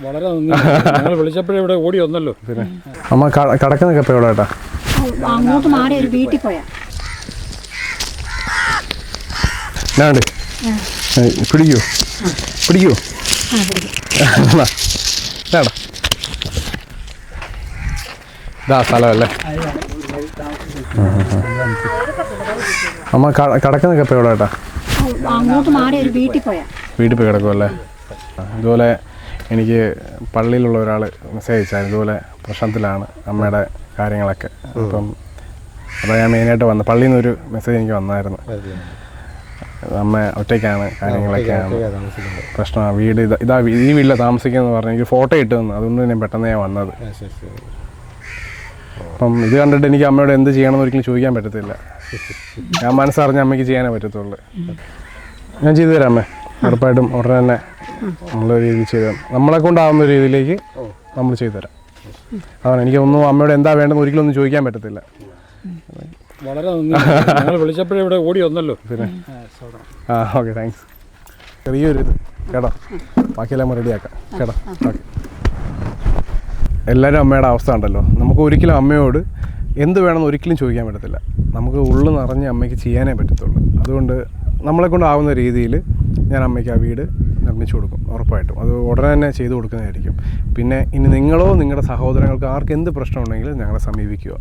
വളരെ നന്ദി. ഞങ്ങൾ വിളിച്ചപ്പോഴേ ഇവിടെ ഓടി വന്നല്ലോ. പിന്നെ അമ്മ കടക്കുന്നൊക്കെ എപ്പോൾ എവിടെ ഏട്ടാ? അങ്ങോട്ട് മാറി ഒരു വീട്ടിൽ പോയാ ഞാണ്ട് പിടിക്കൂ പിടിക്കൂ ഇതാടാ ഇതാ സ്ഥലമല്ലേ. അമ്മ കടക്കുന്നൊക്കെ എപ്പോൾ എവിടെ ഏട്ടാ? അങ്ങോട്ട് മാറി ഒരു വീട്ടിൽ പോയാ വീട്ടിൽ പോയി കിടക്കുമല്ലേ. ഇതുപോലെ എനിക്ക് പള്ളിയിലുള്ള ഒരാൾ മെസ്സേജ് അയച്ചായിരുന്നു, ഇതുപോലെ പ്രശ്നത്തിലാണ് അമ്മയുടെ കാര്യങ്ങളൊക്കെ. അപ്പം അപ്പോൾ ഞാൻ മെയിനായിട്ട് വന്നു, പള്ളിയിൽ നിന്നൊരു മെസ്സേജ് എനിക്ക് വന്നായിരുന്നു. അമ്മ ഒറ്റയ്ക്കാണ്, കാര്യങ്ങളൊക്കെയാണ് പ്രശ്നമാണ്, വീട് ഇതാ ഈ വീട്ടിലാണ് താമസിക്കുന്നത് പറഞ്ഞ് എനിക്ക് ഫോട്ടോ ഇട്ട് തന്നു. അതുകൊണ്ട് ഞാൻ പെട്ടെന്ന് ഞാൻ വന്നത്. അപ്പം ഇത് കണ്ടിട്ട് എനിക്ക് അമ്മയോട് എന്ത് ചെയ്യണമെന്ന് ഒരിക്കലും ചോദിക്കാൻ പറ്റത്തില്ല. ഞാൻ മനസ്സറിഞ്ഞ അമ്മയ്ക്ക് ചെയ്യാനേ പറ്റത്തുള്ളൂ. ഞാൻ ചെയ്തു തരാം അമ്മേ, ഉറപ്പായിട്ടും ഉടനെ തന്നെ നമ്മളൊരു രീതിയിൽ ചെയ്തു തരാം. നമ്മളെ കൊണ്ടാവുന്ന ഒരു രീതിയിലേക്ക് നമ്മൾ ചെയ്തു തരാം. അതാണ് എനിക്കൊന്നും അമ്മയോട് എന്താ വേണ്ടതെന്ന് ഒരിക്കലും ഒന്നും ചോദിക്കാൻ പറ്റത്തില്ല. വളരെ നന്ദി. ഞങ്ങൾ വിളിച്ചപ്പോഴേ ഇവിടെ ഓടി വന്നല്ലോ. പിന്നെ ഓക്കെ, താങ്ക്സ്. ചെറിയൊരു ഇത് കേട്ടോ, ബാക്കിയെല്ലാം റെഡിയാക്കാം കേട്ടോ. ഓക്കെ. എല്ലാവരും അമ്മയുടെ അവസ്ഥ ഉണ്ടല്ലോ, നമുക്ക് ഒരിക്കലും അമ്മയോട് എന്ത് വേണമെന്ന് ഒരിക്കലും ചോദിക്കാൻ പറ്റത്തില്ല. നമുക്ക് ഉള്ളു നിറഞ്ഞ് അമ്മയ്ക്ക് ചെയ്യാനേ പറ്റത്തുള്ളൂ. അതുകൊണ്ട് നമ്മളെ കൊണ്ടാവുന്ന രീതിയിൽ ഞാൻ അമ്മയ്ക്ക് ആ വീട് നിർമ്മിച്ചു കൊടുക്കും, ഉറപ്പായിട്ടും. അത് ഉടനെ തന്നെ ചെയ്തു കൊടുക്കുന്നതായിരിക്കും. പിന്നെ ഇനി നിങ്ങളോ നിങ്ങളുടെ സഹോദരങ്ങൾക്ക് ആർക്ക് എന്ത് പ്രശ്നമുണ്ടെങ്കിലും ഞങ്ങളെ സമീപിക്കുക.